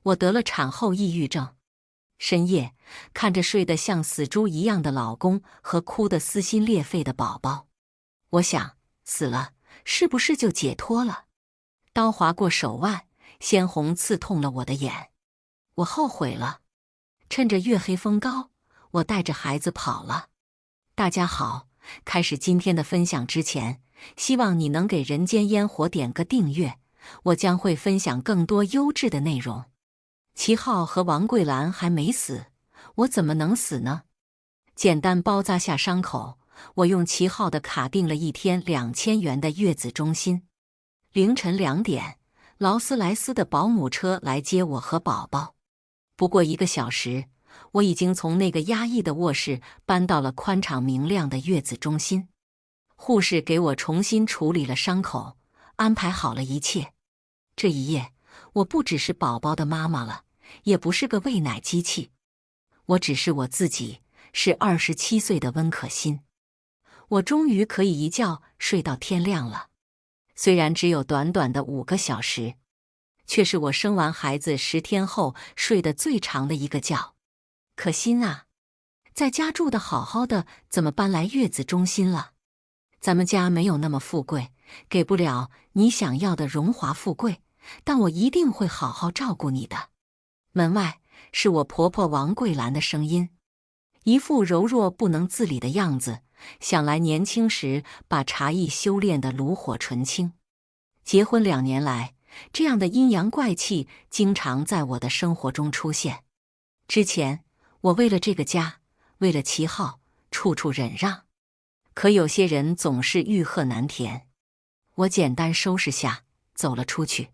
我得了产后抑郁症。深夜，看着睡得像死猪一样的老公和哭得撕心裂肺的宝宝，我想，死了是不是就解脱了？刀划过手腕，鲜红刺痛了我的眼。我后悔了。趁着月黑风高，我带着孩子跑了。大家好，开始今天的分享之前，希望你能给人间烟火点个订阅，我将会分享更多优质的内容。齐浩和王桂兰还没死，我怎么能死呢？简单包扎下伤口，我用齐浩的卡订了1天2000元的月子中心。凌晨2点，劳斯莱斯的保姆车来接我和宝宝。不过1个小时，我已经从那个压抑的卧室搬到了宽敞明亮的月子中心。护士给我重新处理了伤口，安排好了一切。这一夜，我不只是宝宝的妈妈了，也不是个喂奶机器，我只是我自己，是27岁的温可欣。我终于可以一觉睡到天亮了，虽然只有短短的5个小时，却是我生完孩子10天后睡得最长的一个觉。可欣啊，在家住得好好的，怎么搬来月子中心了？咱们家没有那么富贵，给不了你想要的荣华富贵，但我一定会好好照顾你的。门外是我婆婆王桂兰的声音，一副柔弱不能自理的样子，想来年轻时把茶艺修炼得炉火纯青。结婚2年来，这样的阴阳怪气经常在我的生活中出现。之前，我为了这个家，为了齐浩，处处忍让。可有些人总是欲壑难填。我简单收拾下，走了出去。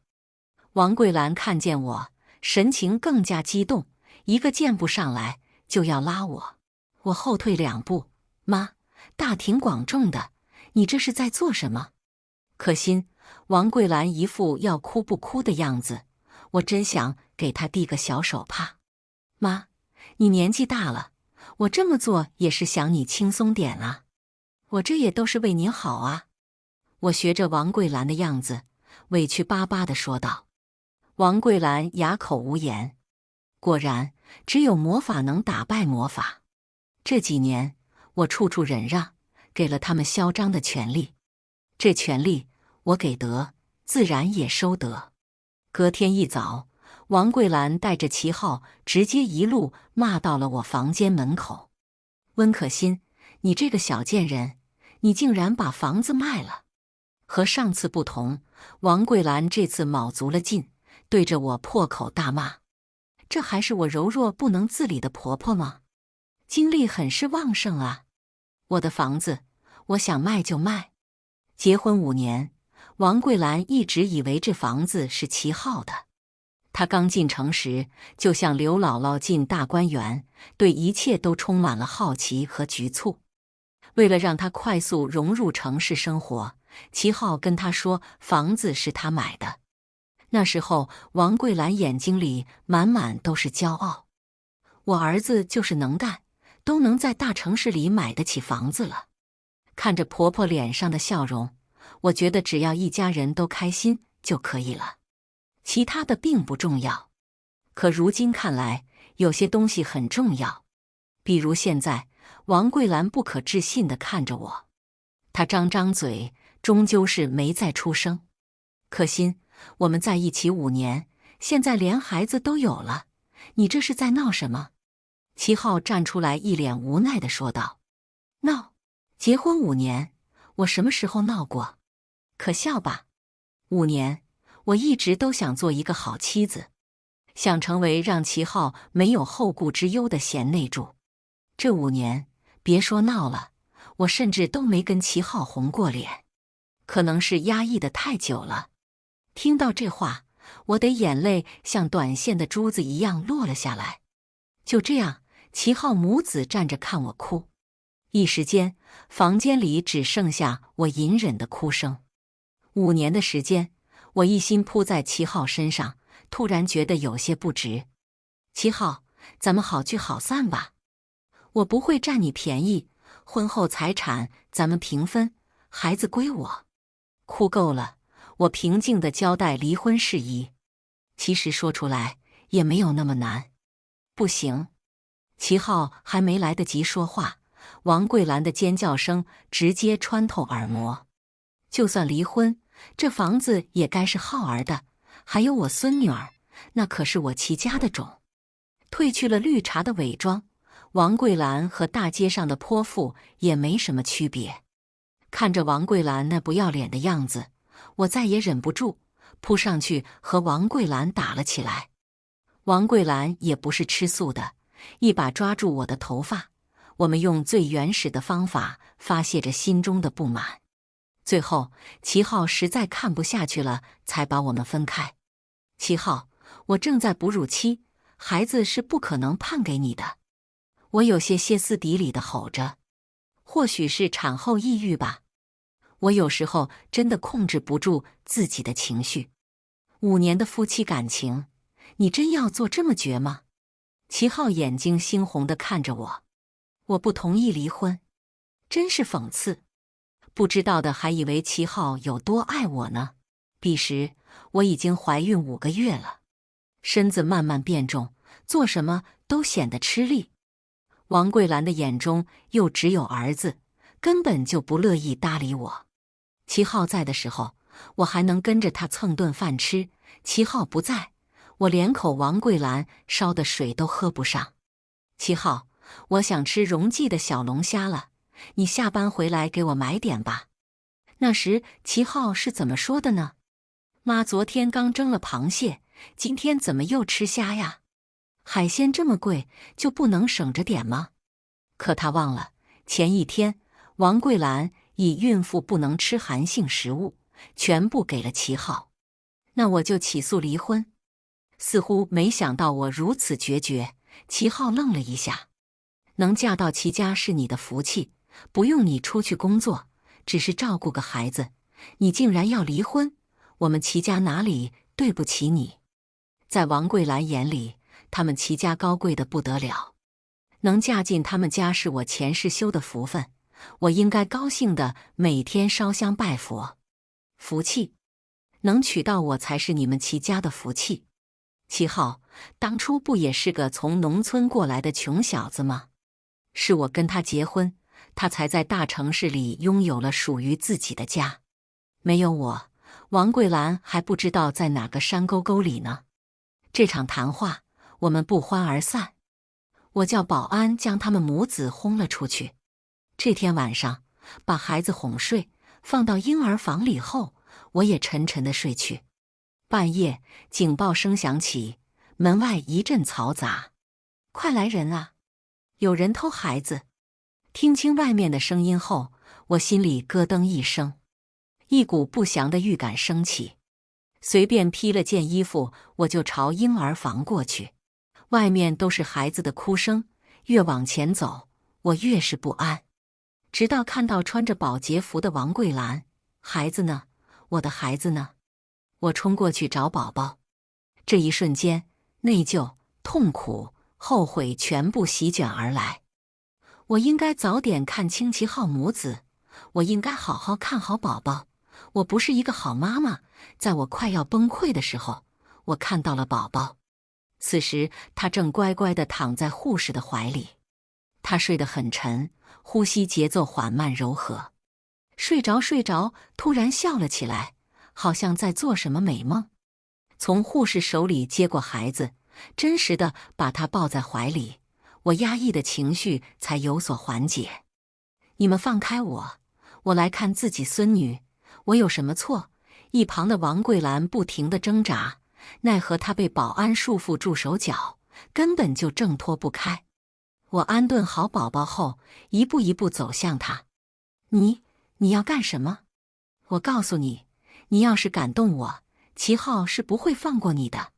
王桂兰看见我，神情更加激动，一个箭步上来就要拉我。我后退2步，妈，大庭广众的，你这是在做什么？可欣，王桂兰一副要哭不哭的样子，我真想给她递个小手帕。妈，你年纪大了，我这么做也是想你轻松点啊，我这也都是为您好啊。我学着王桂兰的样子，委屈巴巴地说道。王桂兰哑口无言。果然，只有魔法能打败魔法。这几年，我处处忍让，给了他们嚣张的权利。这权利，我给得，自然也收得。隔天一早，王桂兰带着齐浩直接一路骂到了我房间门口。温可欣，你这个小贱人，你竟然把房子卖了！和上次不同，王桂兰这次卯足了劲，对着我破口大骂。这还是我柔弱不能自理的婆婆吗？精力很是旺盛啊！我的房子，我想卖就卖。结婚5年，王桂兰一直以为这房子是齐浩的。她刚进城时，就像刘姥姥进大观园，对一切都充满了好奇和局促。为了让她快速融入城市生活，齐浩跟她说房子是他买的。那时候，王桂兰眼睛里满满都是骄傲。我儿子就是能干，都能在大城市里买得起房子了。看着婆婆脸上的笑容，我觉得只要一家人都开心就可以了，其他的并不重要。可如今看来，有些东西很重要。比如现在，王桂兰不可置信地看着我，她张张嘴，终究是没再出声。可欣，我们在一起5年，现在连孩子都有了，你这是在闹什么？齐浩站出来，一脸无奈地说道：闹？结婚5年，我什么时候闹过？可笑吧？5年，我一直都想做一个好妻子，想成为让齐浩没有后顾之忧的贤内助。这5年，别说闹了，我甚至都没跟齐浩红过脸，可能是压抑得太久了。听到这话，我的眼泪像短线的珠子一样落了下来。就这样，齐浩母子站着看我哭，一时间，房间里只剩下我隐忍的哭声。5年的时间，我一心扑在齐浩身上，突然觉得有些不值。齐浩，咱们好聚好散吧，我不会占你便宜，婚后财产咱们平分，孩子归我。哭够了，我平静地交代离婚事宜。其实说出来也没有那么难。不行！齐浩还没来得及说话，王桂兰的尖叫声直接穿透耳膜。就算离婚，这房子也该是浩儿的，还有我孙女儿，那可是我齐家的种。褪去了绿茶的伪装，王桂兰和大街上的泼妇也没什么区别。看着王桂兰那不要脸的样子，我再也忍不住，扑上去和王桂兰打了起来。王桂兰也不是吃素的，一把抓住我的头发，我们用最原始的方法发泄着心中的不满。最后，齐浩实在看不下去了，才把我们分开。齐浩，我正在哺乳期，孩子是不可能判给你的。我有些歇斯底里地吼着，或许是产后抑郁吧。我有时候真的控制不住自己的情绪。5年的夫妻感情，你真要做这么绝吗？齐浩眼睛猩红地看着我。我不同意离婚，真是讽刺。不知道的还以为齐浩有多爱我呢。彼时我已经怀孕5个月了，身子慢慢变重，做什么都显得吃力。王桂兰的眼中又只有儿子，根本就不乐意搭理我。齐浩在的时候，我还能跟着他蹭顿饭吃。齐浩不在，我连口王桂兰烧的水都喝不上。齐浩，我想吃荣记的小龙虾了，你下班回来给我买点吧。那时齐浩是怎么说的呢？妈昨天刚蒸了螃蟹，今天怎么又吃虾呀？海鲜这么贵，就不能省着点吗？可他忘了，前一天王桂兰以孕妇不能吃寒性食物，全部给了齐浩。那我就起诉离婚。似乎没想到我如此决绝，齐浩愣了一下。能嫁到齐家是你的福气，不用你出去工作，只是照顾个孩子，你竟然要离婚，我们齐家哪里对不起你？在王桂兰眼里，他们齐家高贵的不得了，能嫁进他们家是我前世修的福分，我应该高兴的每天烧香拜佛。福气？能娶到我才是你们齐家的福气。齐浩，当初不也是个从农村过来的穷小子吗？是我跟他结婚，他才在大城市里拥有了属于自己的家。没有我，王桂兰还不知道在哪个山沟沟里呢。这场谈话，我们不欢而散。我叫保安将他们母子轰了出去。这天晚上，把孩子哄睡，放到婴儿房里后，我也沉沉地睡去。半夜，警报声响起，门外一阵嘈杂。快来人啊！有人偷孩子！听清外面的声音后，我心里咯噔一声，一股不祥的预感升起。随便披了件衣服，我就朝婴儿房过去。外面都是孩子的哭声，越往前走，我越是不安。直到看到穿着保洁服的王桂兰，孩子呢？我的孩子呢？我冲过去找宝宝。这一瞬间，内疚、痛苦、后悔全部席卷而来。我应该早点看清齐浩母子，我应该好好看好宝宝。我不是一个好妈妈。在我快要崩溃的时候，我看到了宝宝。此时他正乖乖地躺在护士的怀里，他睡得很沉，呼吸节奏缓慢柔和。睡着，突然笑了起来，好像在做什么美梦。从护士手里接过孩子，真实地把他抱在怀里，我压抑的情绪才有所缓解。你们放开我，我来看自己孙女，我有什么错？一旁的王桂兰不停地挣扎，奈何她被保安束缚住手脚，根本就挣脱不开。我安顿好宝宝后，一步一步走向他。你要干什么？我告诉你，你要是敢动我，齐浩是不会放过你的。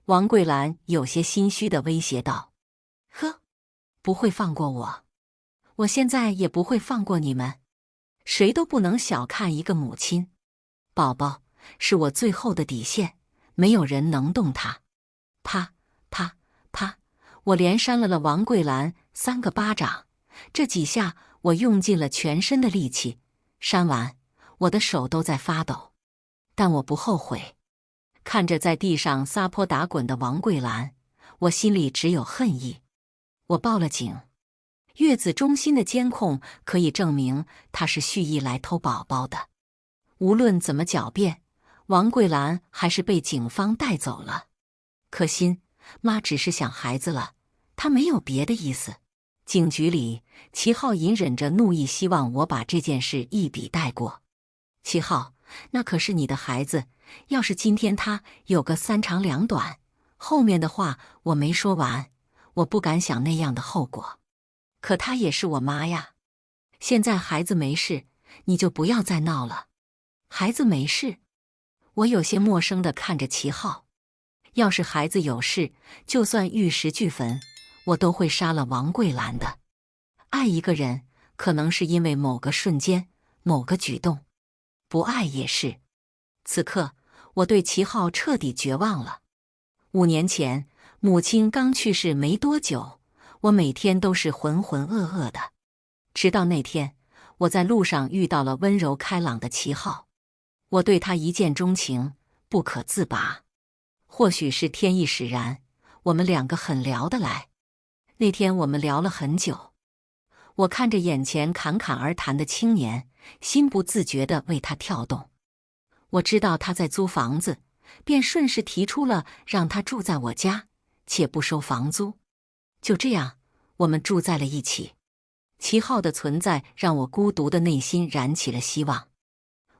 王桂兰有些心虚地威胁道。呵，不会放过我，我现在也不会放过你们。谁都不能小看一个母亲。宝宝是我最后的底线，没有人能动他。啪啪啪，我连扇了王桂兰3个巴掌。这几下我用尽了全身的力气，扇完我的手都在发抖，但我不后悔。看着在地上撒泼打滚的王桂兰，我心里只有恨意。我报了警，月子中心的监控可以证明她是蓄意来偷宝宝的。无论怎么狡辩，王桂兰还是被警方带走了。可心，妈只是想孩子了，她没有别的意思。警局里，齐浩隐忍着怒意，希望我把这件事一笔带过。齐浩，那可是你的孩子，要是今天他有个三长两短，后面的话我没说完，我不敢想那样的后果。可她也是我妈呀。现在孩子没事，你就不要再闹了。孩子没事？我有些陌生地看着齐浩。要是孩子有事，就算玉石俱焚，我都会杀了王桂兰的。爱一个人，可能是因为某个瞬间、某个举动；不爱也是。此刻，我对齐浩彻底绝望了。5年前，母亲刚去世没多久，我每天都是浑浑噩噩的。直到那天，我在路上遇到了温柔开朗的齐浩，我对他一见钟情，不可自拔。或许是天意使然，我们两个很聊得来。那天我们聊了很久，我看着眼前侃侃而谈的青年，心不自觉地为他跳动。我知道他在租房子，便顺势提出了让他住在我家，且不收房租。就这样，我们住在了一起。齐浩的存在让我孤独的内心燃起了希望，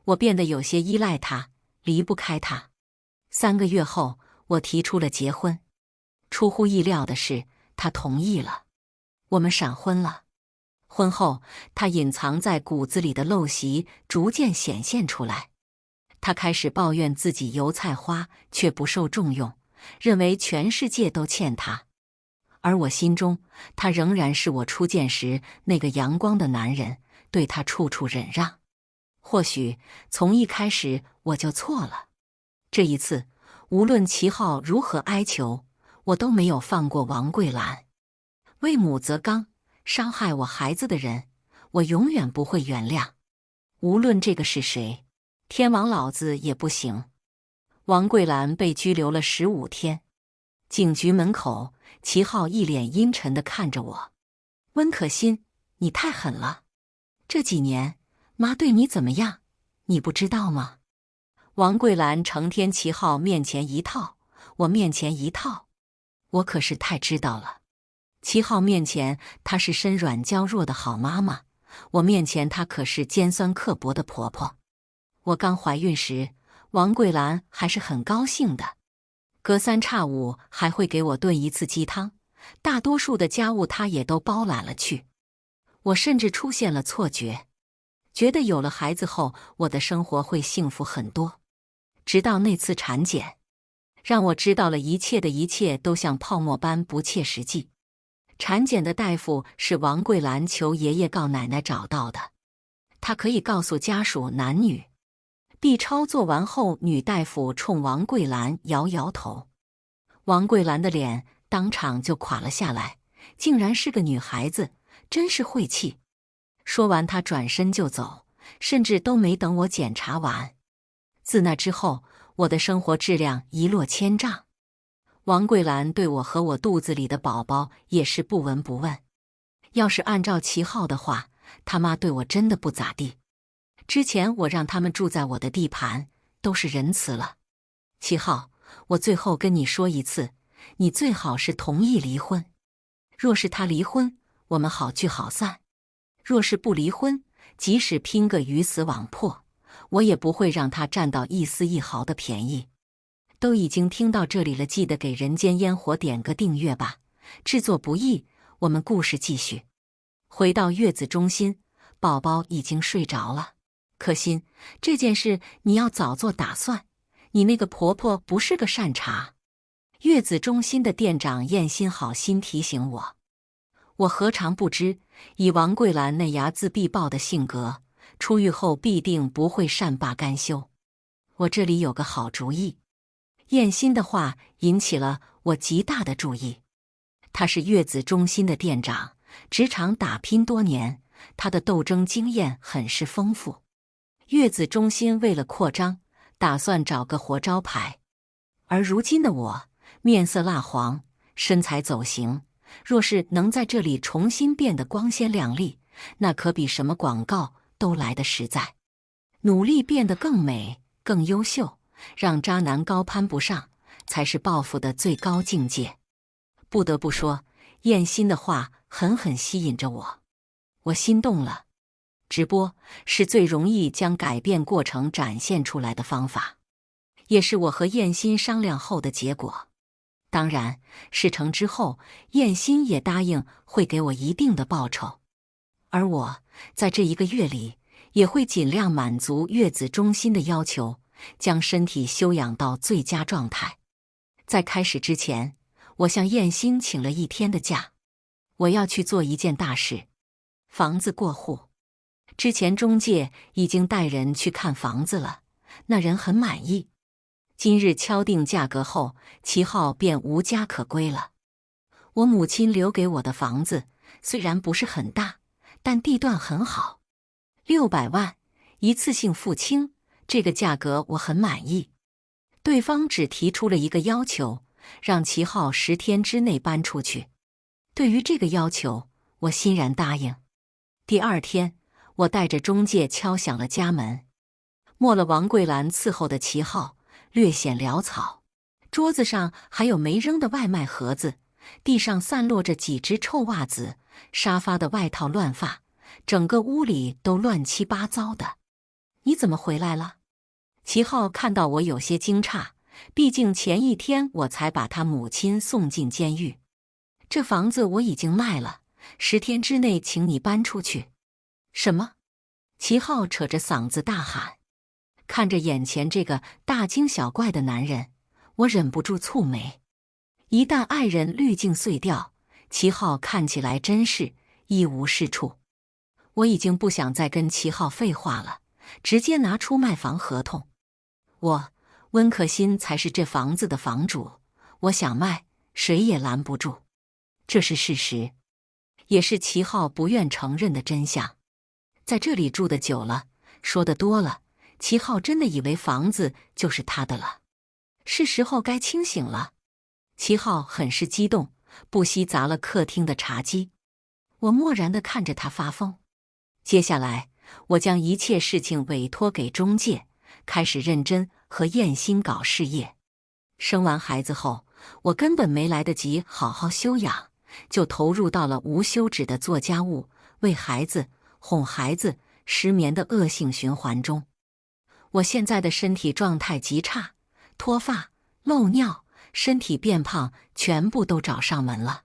我变得有些依赖他，离不开他。3个月后，我提出了结婚。出乎意料的是，他同意了。我们闪婚了。婚后，他隐藏在骨子里的陋习逐渐显现出来。他开始抱怨自己油菜花却不受重用，认为全世界都欠他。而我心中，他仍然是我初见时那个阳光的男人，对他处处忍让。或许从一开始我就错了。这一次，无论齐浩如何哀求，我都没有放过王桂兰。为母则刚，伤害我孩子的人，我永远不会原谅。无论这个是谁，天王老子也不行。王桂兰被拘留了15天。警局门口，齐浩一脸阴沉地看着我。温可心，你太狠了。这几年，妈对你怎么样，你不知道吗？王桂兰成天齐浩面前一套，我面前一套，我可是太知道了。齐浩面前她是身软娇弱的好妈妈，我面前她可是尖酸刻薄的婆婆。我刚怀孕时，王桂兰还是很高兴的，隔3差5还会给我炖1次鸡汤，大多数的家务她也都包揽了去。我甚至出现了错觉，觉得有了孩子后，我的生活会幸福很多。直到那次产检，让我知道了一切的一切都像泡沫般不切实际。产检的大夫是王桂兰求爷爷告奶奶找到的，他可以告诉家属男女。B 超做完后，女大夫冲王桂兰摇摇头，王桂兰的脸当场就垮了下来，竟然是个女孩子，真是晦气。说完，她转身就走，甚至都没等我检查完。自那之后，我的生活质量一落千丈。王桂兰对我和我肚子里的宝宝也是不闻不问。要是按照齐浩的话，他妈对我真的不咋地。之前我让他们住在我的地盘，都是仁慈了。齐浩，我最后跟你说一次，你最好是同意离婚。若是他离婚，我们好聚好散；若是不离婚，即使拼个鱼死网破，我也不会让他占到一丝一毫的便宜。都已经听到这里了，记得给人间烟火点个订阅吧。制作不易，我们故事继续。回到月子中心，宝宝已经睡着了。可心，这件事你要早做打算，你那个婆婆不是个善茬。月子中心的店长燕心好心提醒我，我何尝不知，以王桂兰那睚眦必报的性格，出狱后必定不会善罢甘休。我这里有个好主意。燕心的话引起了我极大的注意。他是月子中心的店长，职场打拼多年，他的斗争经验很是丰富。月子中心为了扩张，打算找个活招牌。而如今的我，面色蜡黄，身材走形，若是能在这里重新变得光鲜亮丽，那可比什么广告都来得实在。努力变得更美、更优秀，让渣男高攀不上，才是报复的最高境界。不得不说，燕心的话狠狠吸引着我，我心动了。直播是最容易将改变过程展现出来的方法，也是我和燕心商量后的结果。当然，事成之后，燕心也答应会给我一定的报酬，而我在这1个月里也会尽量满足月子中心的要求，将身体休养到最佳状态。在开始之前，我向燕心请了1天的假，我要去做一件大事，房子过户。之前中介已经带人去看房子了，那人很满意。今日敲定价格后，齐浩便无家可归了。我母亲留给我的房子虽然不是很大，但地段很好，600万一次性付清，这个价格我很满意。对方只提出了一个要求，让齐浩10天之内搬出去。对于这个要求，我欣然答应。第2天，我带着中介敲响了家门。没了王桂兰伺候的齐浩略显潦草，桌子上还有没扔的外卖盒子，地上散落着几只臭袜子，沙发的外套乱发，整个屋里都乱七八糟的。你怎么回来了？齐浩看到我有些惊诧，毕竟前1天我才把他母亲送进监狱。这房子我已经卖了，10天之内请你搬出去。什么？齐浩扯着嗓子大喊。看着眼前这个大惊小怪的男人，我忍不住蹙眉。一旦爱人滤镜碎掉，齐浩看起来真是一无是处。我已经不想再跟齐浩废话了，直接拿出卖房合同。温可欣才是这房子的房主，我想卖，谁也拦不住。这是事实，也是齐浩不愿承认的真相。在这里住的久了，说的多了，齐浩真的以为房子就是他的了。是时候该清醒了。齐浩很是激动，不惜砸了客厅的茶几。我漠然地看着他发疯。接下来，我将一切事情委托给中介，开始认真和燕心搞事业。生完孩子后，我根本没来得及好好休养，就投入到了无休止的做家务、喂孩子、哄孩子、失眠的恶性循环中。我现在的身体状态极差，脱发、漏尿、身体变胖，全部都找上门了。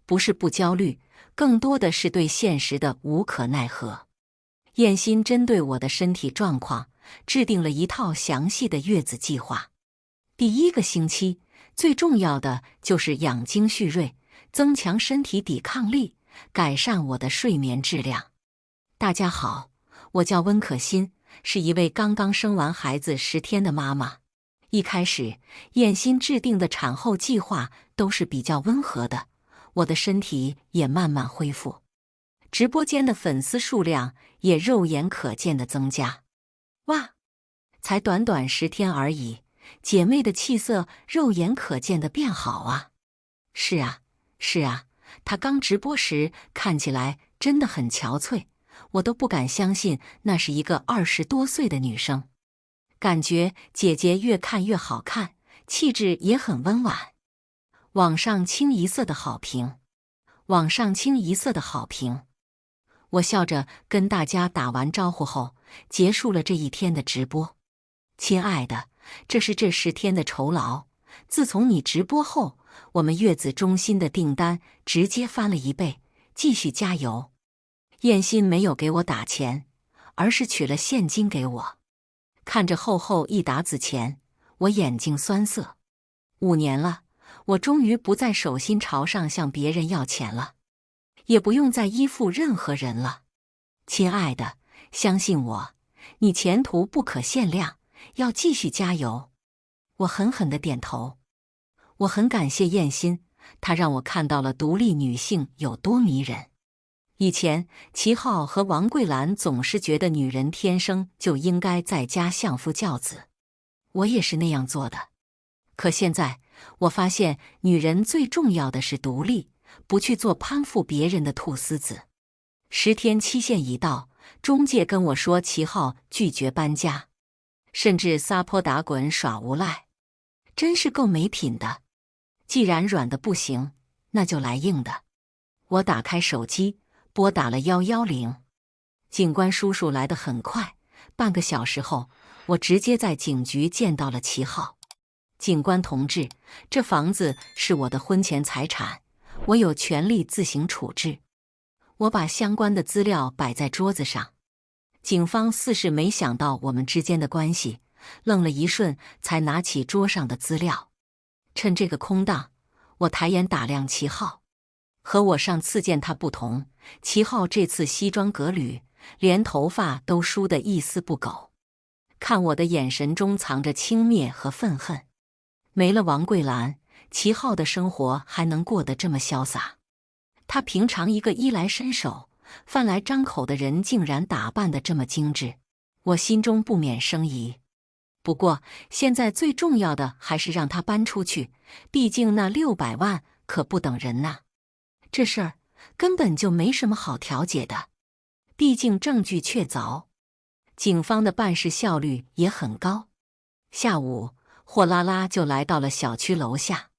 不是不焦虑，更多的是对现实的无可奈何。燕心针对我的身体状况，制定了一套详细的月子计划。第1个星期，最重要的就是养精蓄锐，增强身体抵抗力，改善我的睡眠质量。大家好，我叫温可欣，是一位刚刚生完孩子10天的妈妈。一开始，燕心制定的产后计划都是比较温和的，我的身体也慢慢恢复。直播间的粉丝数量也肉眼可见的增加。哇，才短短10天而已，姐妹的气色肉眼可见的变好啊！是啊，她刚直播时看起来真的很憔悴，我都不敢相信那是一个20多岁的女生。感觉姐姐越看越好看，气质也很温婉。网上清一色的好评，我笑着跟大家打完招呼后，结束了这1天的直播。亲爱的，这是这10天的酬劳。自从你直播后，我们月子中心的订单直接翻了1倍，继续加油。燕心没有给我打钱，而是取了现金给我。看着厚厚一沓子钱，我眼睛酸涩。5年了，我终于不在手心朝上向别人要钱了，也不用再依附任何人了。亲爱的，相信我，你前途不可限量，要继续加油。我狠狠地点头。我很感谢燕心，她让我看到了独立女性有多迷人。以前，齐浩和王桂兰总是觉得女人天生就应该在家相夫教子，我也是那样做的。可现在我发现，女人最重要的是独立，不去做攀附别人的菟丝子。10天期限已到，中介跟我说齐浩拒绝搬家，甚至撒泼打滚耍无赖，真是够没品的。既然软的不行，那就来硬的。我打开手机，拨打了110。警官叔叔来得很快，半个小时后，我直接在警局见到了齐浩。警官同志，这房子是我的婚前财产，我有权利自行处置。我把相关的资料摆在桌子上。警方似是没想到我们之间的关系，愣了一瞬，才拿起桌上的资料。趁这个空档，我抬眼打量齐浩。和我上次见他不同，齐浩这次西装革履，连头发都梳得一丝不苟。看我的眼神中藏着轻蔑和愤恨。没了王桂兰，齐浩的生活还能过得这么潇洒？他平常一个衣来伸手、饭来张口的人，竟然打扮得这么精致，我心中不免生疑。不过现在最重要的还是让他搬出去，毕竟那600万可不等人呐。这事儿根本就没什么好调解的，毕竟证据确凿，警方的办事效率也很高。下午货拉拉就来到了小区楼下。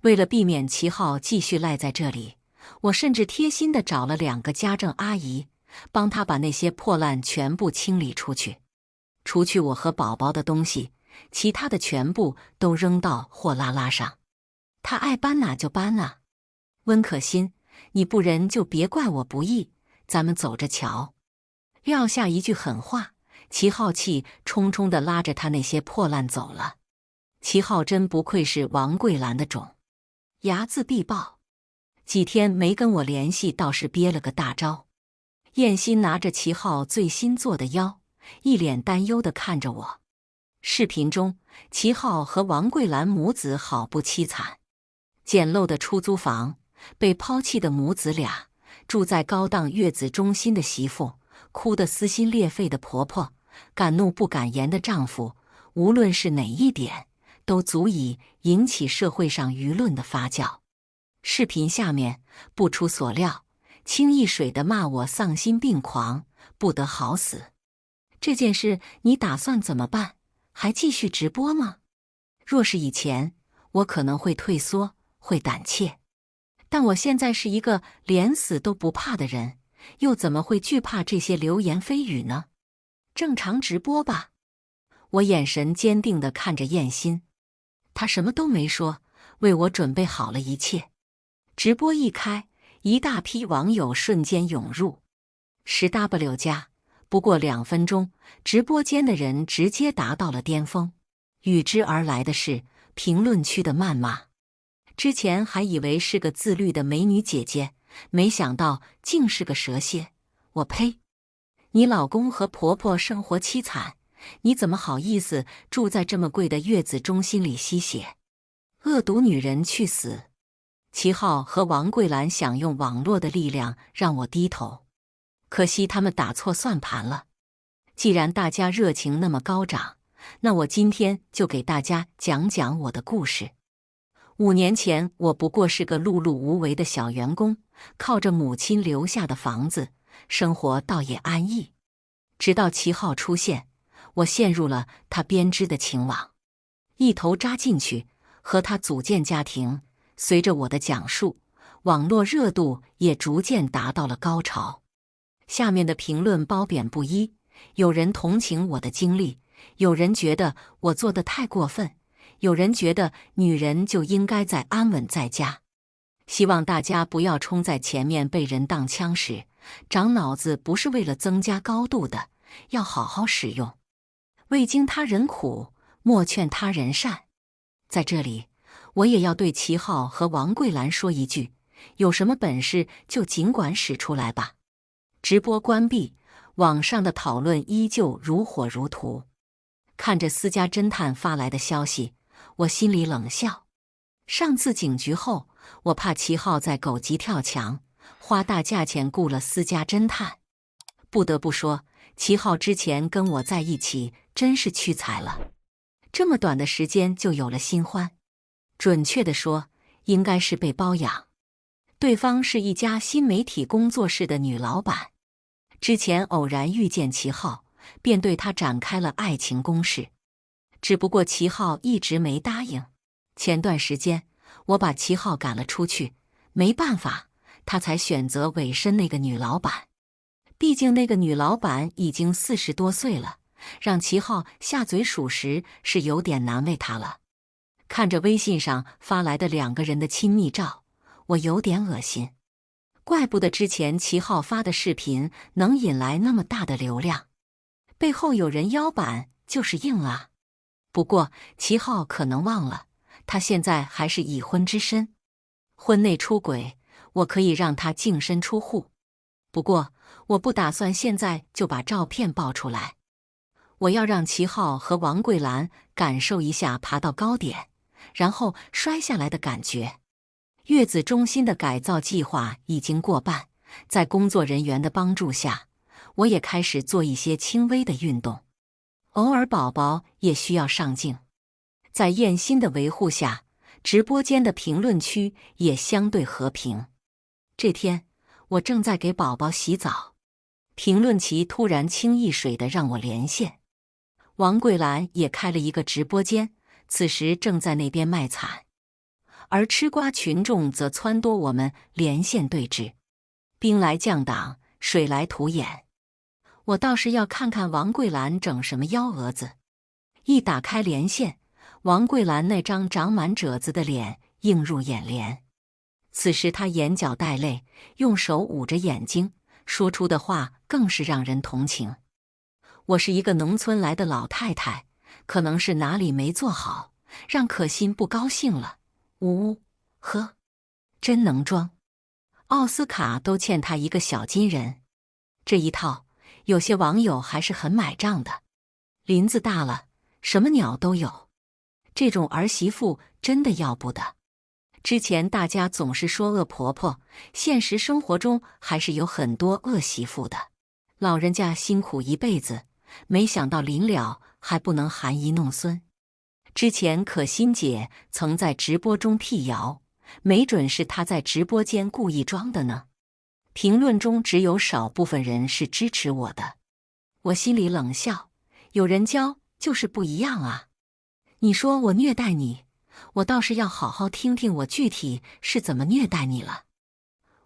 为了避免齐浩继续赖在这里，我甚至贴心地找了2个家政阿姨，帮他把那些破烂全部清理出去。除去我和宝宝的东西，其他的全部都扔到货拉拉上。他爱搬哪就搬哪。温可心，你不仁就别怪我不义，咱们走着瞧。撂下一句狠话，齐浩气冲冲地拉着他那些破烂走了。齐浩真不愧是王桂兰的种，睚眦必报。几天没跟我联系，倒是憋了个大招。燕心拿着齐浩最新做的腰，一脸担忧地看着我。视频中，齐浩和王桂兰母子好不凄惨。简陋的出租房，被抛弃的母子俩，住在高档月子中心的媳妇，哭得撕心裂肺的婆婆，敢怒不敢言的丈夫，无论是哪一点，都足以引起社会上舆论的发酵。视频下面不出所料，清一水地骂我丧心病狂，不得好死。这件事你打算怎么办？还继续直播吗？若是以前，我可能会退缩，会胆怯。但我现在是一个连死都不怕的人，又怎么会惧怕这些流言蜚语呢？正常直播吧。我眼神坚定地看着燕心，她什么都没说，为我准备好了一切。直播一开，一大批网友瞬间涌入。10W 加，不过2分钟，直播间的人直接达到了巅峰。与之而来的是评论区的谩骂。之前还以为是个自律的美女姐姐，没想到竟是个蛇蝎。我呸！你老公和婆婆生活凄惨，你怎么好意思住在这么贵的月子中心里吸血？恶毒女人去死！齐浩和王桂兰想用网络的力量让我低头，可惜他们打错算盘了。既然大家热情那么高涨，那我今天就给大家讲讲我的故事。5年前，我不过是个碌碌无为的小员工，靠着母亲留下的房子，生活倒也安逸。直到齐浩出现，我陷入了他编织的情网，一头扎进去，和他组建家庭。随着我的讲述，网络热度也逐渐达到了高潮。下面的评论褒贬不一，有人同情我的经历，有人觉得我做得太过分，有人觉得女人就应该在安稳在家。希望大家不要冲在前面被人当枪使，长脑子不是为了增加高度的，要好好使用。未经他人苦，莫劝他人善。在这里，我也要对齐浩和王桂兰说一句，有什么本事就尽管使出来吧。直播关闭，网上的讨论依旧如火如荼。看着私家侦探发来的消息，我心里冷笑。上次警局后，我怕齐浩再狗急跳墙，花大价钱雇了私家侦探。不得不说，齐浩之前跟我在一起真是屈才了。这么短的时间就有了新欢。准确地说，应该是被包养。对方是一家新媒体工作室的女老板，之前偶然遇见齐浩，便对他展开了爱情攻势。只不过齐浩一直没答应。前段时间我把齐浩赶了出去，没办法，他才选择委身那个女老板。毕竟那个女老板已经40多岁了，让齐浩下嘴属实是有点难为他了。看着微信上发来的2个人的亲密照，我有点恶心。怪不得之前齐浩发的视频能引来那么大的流量，背后有人腰板就是硬啊。不过齐浩可能忘了，他现在还是已婚之身，婚内出轨，我可以让他净身出户。不过我不打算现在就把照片爆出来，我要让齐浩和王桂兰感受一下爬到高点，然后摔下来的感觉。月子中心的改造计划已经过半，在工作人员的帮助下，我也开始做一些轻微的运动，偶尔宝宝也需要上镜。在燕心的维护下，直播间的评论区也相对和平。这天，我正在给宝宝洗澡，评论旗突然清一水地让我连线。王桂兰也开了一个直播间，此时正在那边卖惨。而吃瓜群众则撺掇我们连线对峙，兵来将挡，水来土掩。我倒是要看看王桂兰整什么幺蛾子。一打开连线，王桂兰那张长满褶子的脸映入眼帘。此时她眼角带泪，用手捂着眼睛，说出的话更是让人同情。我是一个农村来的老太太，可能是哪里没做好，让可心不高兴了。呜呵，真能装！奥斯卡都欠他一个小金人。这一套，有些网友还是很买账的。林子大了，什么鸟都有。这种儿媳妇真的要不得。之前大家总是说恶婆婆，现实生活中还是有很多恶媳妇的。老人家辛苦一辈子，没想到临了还不能含饴弄孙。之前可心姐曾在直播中辟谣，没准是她在直播间故意装的呢。评论中只有少部分人是支持我的，我心里冷笑，有人教就是不一样啊。你说我虐待你，我倒是要好好听听我具体是怎么虐待你了。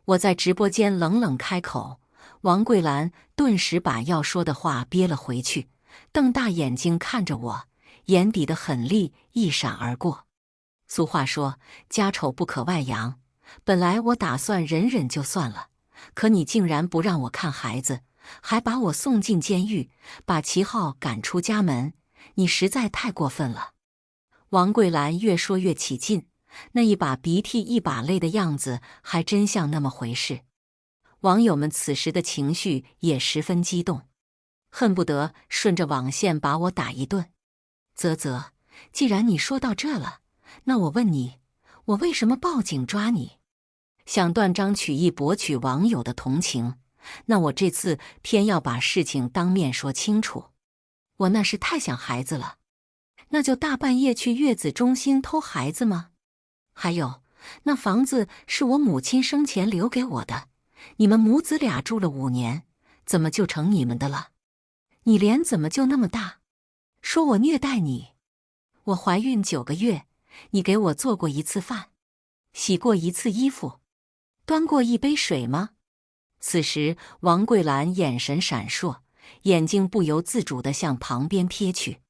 我在直播间冷冷开口，王桂兰顿时把要说的话憋了回去，瞪大眼睛看着我，眼底的狠戾一闪而过。俗话说，家丑不可外扬，本来我打算忍忍就算了，可你竟然不让我看孩子，还把我送进监狱，把齐浩赶出家门，你实在太过分了。王桂兰越说越起劲，那一把鼻涕一把泪的样子还真像那么回事。网友们此时的情绪也十分激动，恨不得顺着网线把我打一顿。啧啧，既然你说到这了，那我问你，我为什么报警抓你？想断章取义博取网友的同情，那我这次偏要把事情当面说清楚。我那是太想孩子了，那就大半夜去月子中心偷孩子吗？还有，那房子是我母亲生前留给我的，你们母子俩住了5年，怎么就成你们的了？你脸怎么就那么大？说我虐待你？我怀孕9个月，你给我做过一次饭，洗过一次衣服，端过一杯水吗？此时王桂兰眼神闪烁，眼睛不由自主地向旁边瞥去。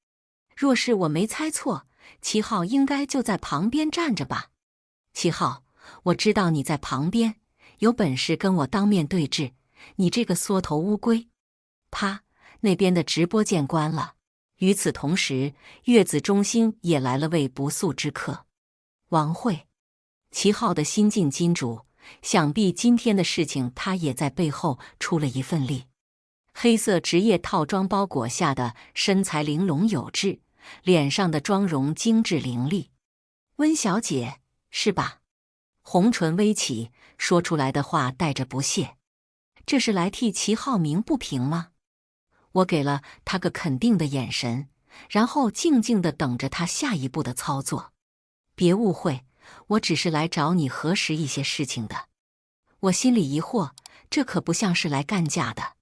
若是我没猜错，齐浩应该就在旁边站着吧。齐浩，我知道你在旁边，有本事跟我当面对质，你这个缩头乌龟！啪，那边的直播间关了。与此同时，月子中心也来了位不速之客，王慧，齐浩的新晋金主，想必今天的事情他也在背后出了一份力。黑色职业套装包裹下的身材玲珑有致，脸上的妆容精致凌厉。温小姐，是吧？红唇微起，说出来的话带着不屑。这是来替齐浩鸣不平吗？我给了他个肯定的眼神，然后静静地等着他下一步的操作。别误会，我只是来找你核实一些事情的。我心里疑惑，这可不像是来干架的。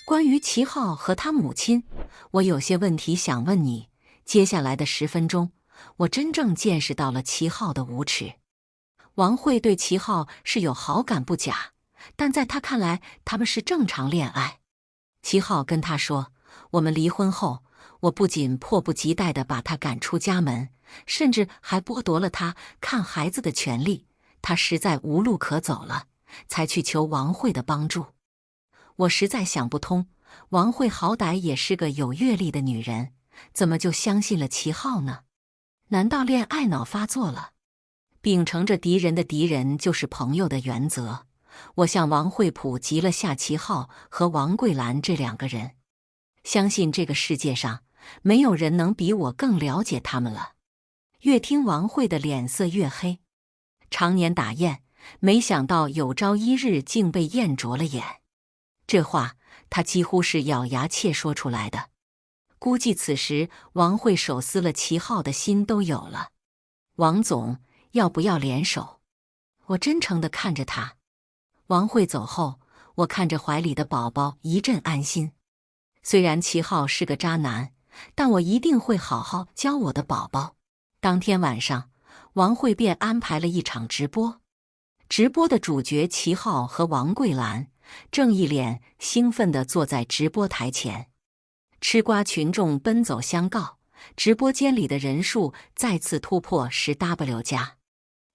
关于齐浩和他母亲，我有些问题想问你。接下来的10分钟，我真正见识到了齐浩的无耻。王慧对齐浩是有好感不假，但在他看来，他们是正常恋爱。齐浩跟他说，我们离婚后，我不仅迫不及待地把他赶出家门，甚至还剥夺了他看孩子的权利。他实在无路可走了，才去求王慧的帮助。我实在想不通，王慧好歹也是个有阅历的女人，怎么就相信了齐浩呢？难道恋爱脑发作了？秉承着敌人的敌人就是朋友的原则，我向王慧普及了夏齐浩和王桂兰这2个人。相信这个世界上没有人能比我更了解他们了。越听王慧的脸色越黑，常年打雁，没想到有朝一日竟被雁啄了眼。这话他几乎是咬牙切说出来的。估计此时王慧手撕了齐浩的心都有了。王总，要不要联手？我真诚地看着他。王慧走后，我看着怀里的宝宝一阵安心。虽然齐浩是个渣男，但我一定会好好教我的宝宝。当天晚上，王慧便安排了一场直播。直播的主角齐浩和王桂兰正一脸兴奋地坐在直播台前。吃瓜群众奔走相告，直播间里的人数再次突破10W 加。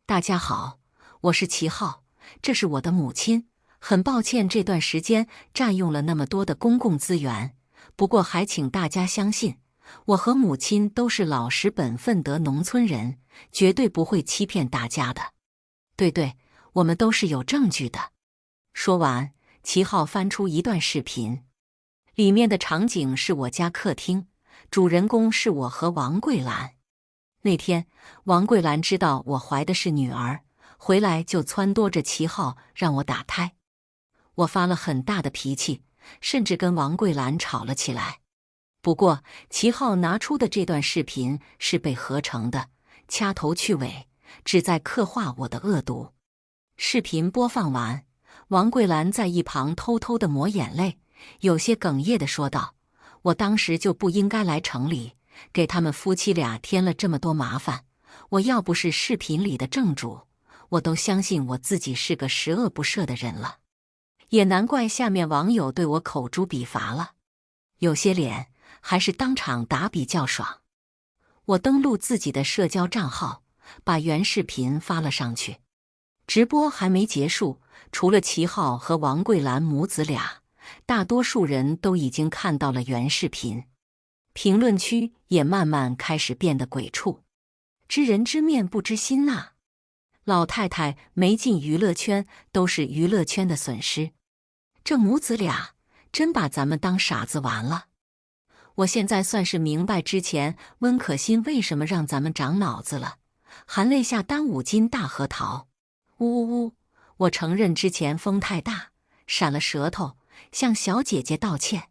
大家好，我是齐浩，这是我的母亲。很抱歉这段时间占用了那么多的公共资源，不过还请大家相信，我和母亲都是老实本分的农村人，绝对不会欺骗大家的。对，我们都是有证据的。说完，齐浩翻出一段视频，里面的场景是我家客厅，主人公是我和王桂兰。那天，王桂兰知道我怀的是女儿，回来就撺掇着齐浩让我打胎。我发了很大的脾气，甚至跟王桂兰吵了起来。不过，齐浩拿出的这段视频是被合成的，掐头去尾，旨在刻画我的恶毒。视频播放完，王桂兰在一旁偷偷地抹眼泪，有些哽咽地说道：“我当时就不应该来城里，给他们夫妻俩添了这么多麻烦。我要不是视频里的正主，我都相信我自己是个十恶不赦的人了。”也难怪下面网友对我口诛笔伐了，有些脸还是当场打比较爽。我登录自己的社交账号，把原视频发了上去。直播还没结束，除了齐浩和王桂兰母子俩，大多数人都已经看到了原视频。评论区也慢慢开始变得鬼畜。知人知面不知心呐，老太太没进娱乐圈都是娱乐圈的损失。这母子俩真把咱们当傻子玩了。我现在算是明白之前温可欣为什么让咱们长脑子了，含泪下单5斤大核桃。呜呜呜，我承认之前风太大，闪了舌头，向小姐姐道歉。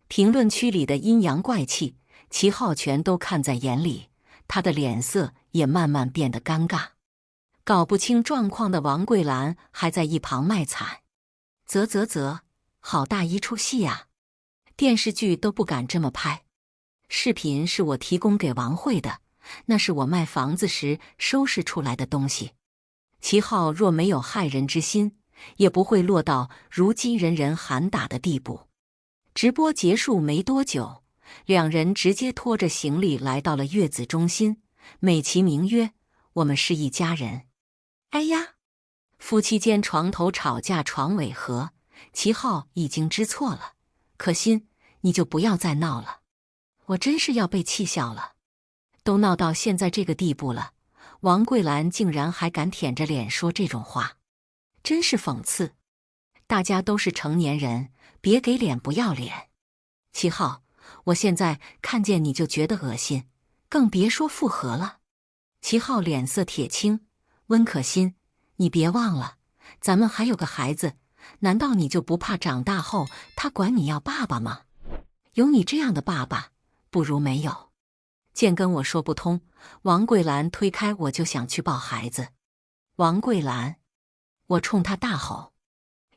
评论区里的阴阳怪气，齐浩全都看在眼里，他的脸色也慢慢变得尴尬。搞不清状况的王桂兰还在一旁卖惨。啧，好大一出戏呀！电视剧都不敢这么拍。视频是我提供给王慧的，那是我卖房子时收拾出来的东西。齐浩若没有害人之心，也不会落到如今人人喊打的地步。直播结束没多久，2人直接拖着行李来到了月子中心，美其名曰我们是一家人。哎呀，夫妻间床头吵架床尾和，齐浩已经知错了。可心，你就不要再闹了。我真是要被气笑了。都闹到现在这个地步了，王桂兰竟然还敢舔着脸说这种话，真是讽刺。大家都是成年人，别给脸不要脸。齐浩，我现在看见你就觉得恶心，更别说复合了。齐浩脸色铁青，温可欣，你别忘了，咱们还有个孩子，难道你就不怕长大后他管你要爸爸吗？有你这样的爸爸，不如没有。见跟我说不通，王桂兰推开我就想去抱孩子。王桂兰，我冲她大吼。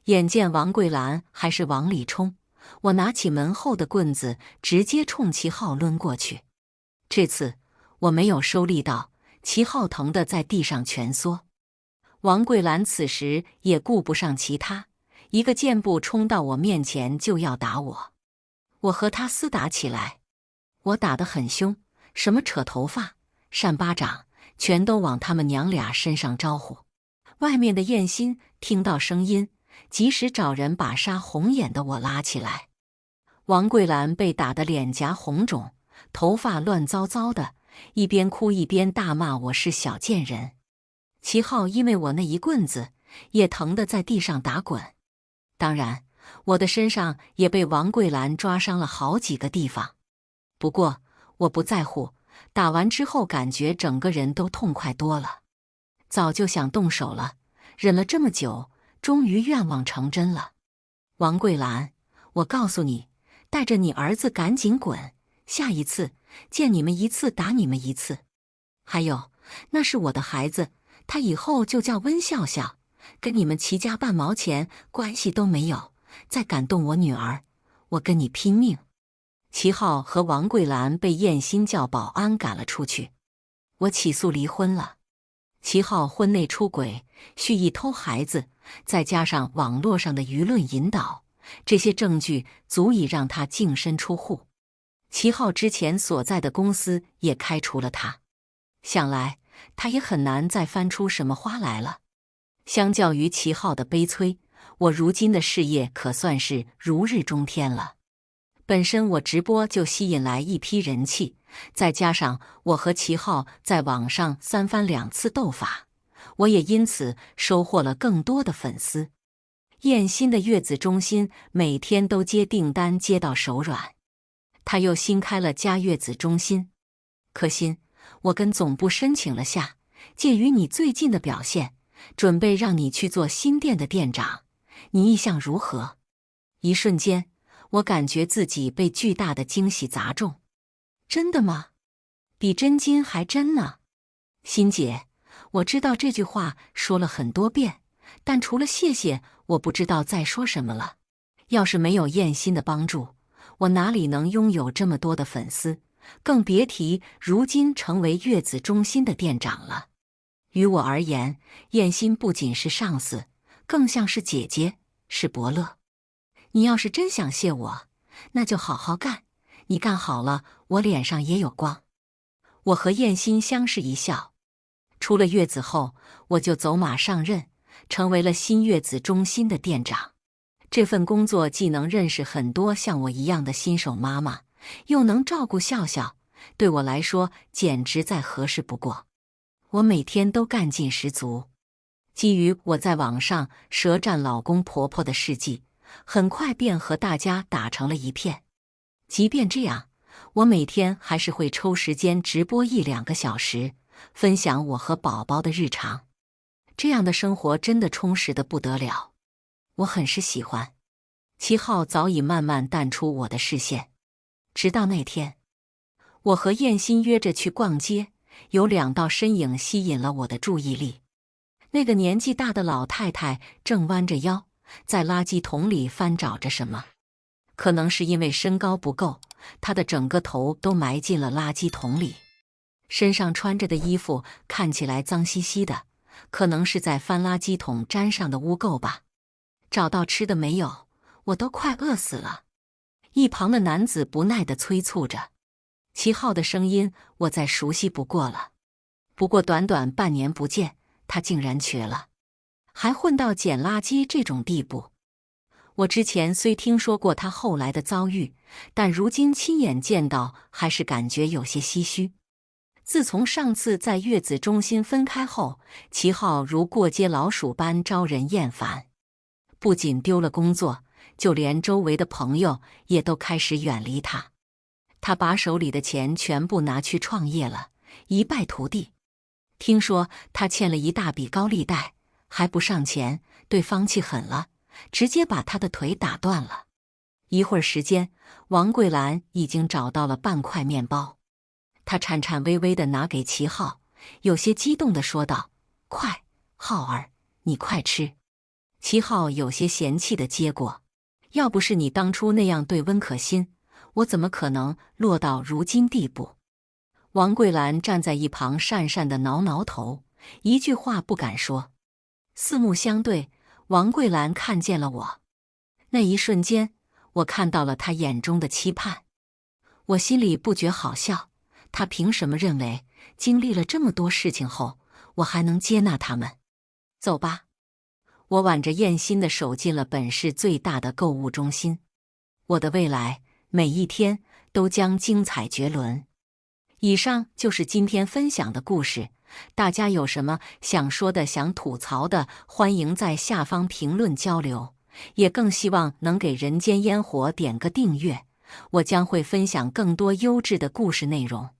眼见王桂兰还是往里冲，我拿起门后的棍子，直接冲齐浩抡过去。这次我没有收力道，齐浩疼得在地上蜷缩。王桂兰此时也顾不上其他，一个箭步冲到我面前就要打我。我和他厮打起来，我打得很凶，什么扯头发、扇巴掌，全都往他们娘俩身上招呼。外面的燕心听到声音，及时找人把杀红眼的我拉起来。王桂兰被打得脸颊红肿，头发乱糟糟的，一边哭一边大骂我是小贱人。齐浩因为我那一棍子，也疼得在地上打滚。当然，我的身上也被王桂兰抓伤了好几个地方。不过我不在乎，打完之后感觉整个人都痛快多了。早就想动手了，忍了这么久，终于愿望成真了。王桂兰，我告诉你，带着你儿子赶紧滚，下一次见你们一次打你们一次。还有，那是我的孩子，他以后就叫温笑笑，跟你们齐家半毛钱关系都没有。再敢动我女儿，我跟你拼命！齐浩和王桂兰被燕心叫保安赶了出去。我起诉离婚了。齐浩婚内出轨，蓄意偷孩子，再加上网络上的舆论引导，这些证据足以让他净身出户。齐浩之前所在的公司也开除了他，想来他也很难再翻出什么花来了。相较于齐浩的悲催，我如今的事业可算是如日中天了。本身我直播就吸引来一批人气，再加上我和齐浩在网上3番2次斗法，我也因此收获了更多的粉丝。燕心的月子中心每天都接订单接到手软，他又新开了家月子中心。可心，我跟总部申请了下，鉴于你最近的表现，准备让你去做新店的店长，你意向如何？一瞬间，我感觉自己被巨大的惊喜砸中。真的吗？比真金还真呢。心姐，我知道这句话说了很多遍，但除了谢谢，我不知道再说什么了。要是没有燕心的帮助，我哪里能拥有这么多的粉丝，更别提如今成为月子中心的店长了。于我而言，燕心不仅是上司，更像是姐姐，是伯乐。你要是真想谢我，那就好好干，你干好了，我脸上也有光。我和燕心相视一笑。出了月子后，我就走马上任，成为了新月子中心的店长。这份工作既能认识很多像我一样的新手妈妈，又能照顾笑笑，对我来说简直再合适不过。我每天都干劲十足。基于我在网上舌战老公婆婆的事迹，很快便和大家打成了一片。即便这样，我每天还是会抽时间直播1-2个小时，分享我和宝宝的日常。这样的生活真的充实得不得了，我很是喜欢。齐浩早已慢慢淡出我的视线，直到那天，我和燕心约着去逛街，有2道身影吸引了我的注意力。那个年纪大的老太太正弯着腰，在垃圾桶里翻找着什么。可能是因为身高不够，她的整个头都埋进了垃圾桶里，身上穿着的衣服看起来脏兮兮的，可能是在翻垃圾桶沾上的污垢吧。找到吃的没有？我都快饿死了。一旁的男子不耐地催促着。齐浩的声音我再熟悉不过了，不过短短半年不见，他竟然瘸了，还混到捡垃圾这种地步。我之前虽听说过他后来的遭遇，但如今亲眼见到，还是感觉有些唏嘘。自从上次在月子中心分开后，齐浩如过街老鼠般招人厌烦，不仅丢了工作，就连周围的朋友也都开始远离他。他把手里的钱全部拿去创业了，一败涂地。听说他欠了一大笔高利贷，还不上钱，对方气狠了，直接把他的腿打断了。一会儿时间，王桂兰已经找到了半块面包。他颤颤巍巍地拿给齐浩，有些激动地说道：“快，浩儿，你快吃。”齐浩有些嫌弃地接过：“要不是你当初那样对温可心，我怎么可能落到如今地步？”王桂兰站在一旁讪讪地挠挠头，一句话不敢说。四目相对，王桂兰看见了我。那一瞬间，我看到了她眼中的期盼。我心里不觉好笑，她凭什么认为经历了这么多事情后，我还能接纳他们？走吧。我挽着燕心的手进了本市最大的购物中心。我的未来每一天都将精彩绝伦。以上就是今天分享的故事，大家有什么想说的、想吐槽的，欢迎在下方评论交流，也更希望能给人间烟火点个订阅，我将会分享更多优质的故事内容。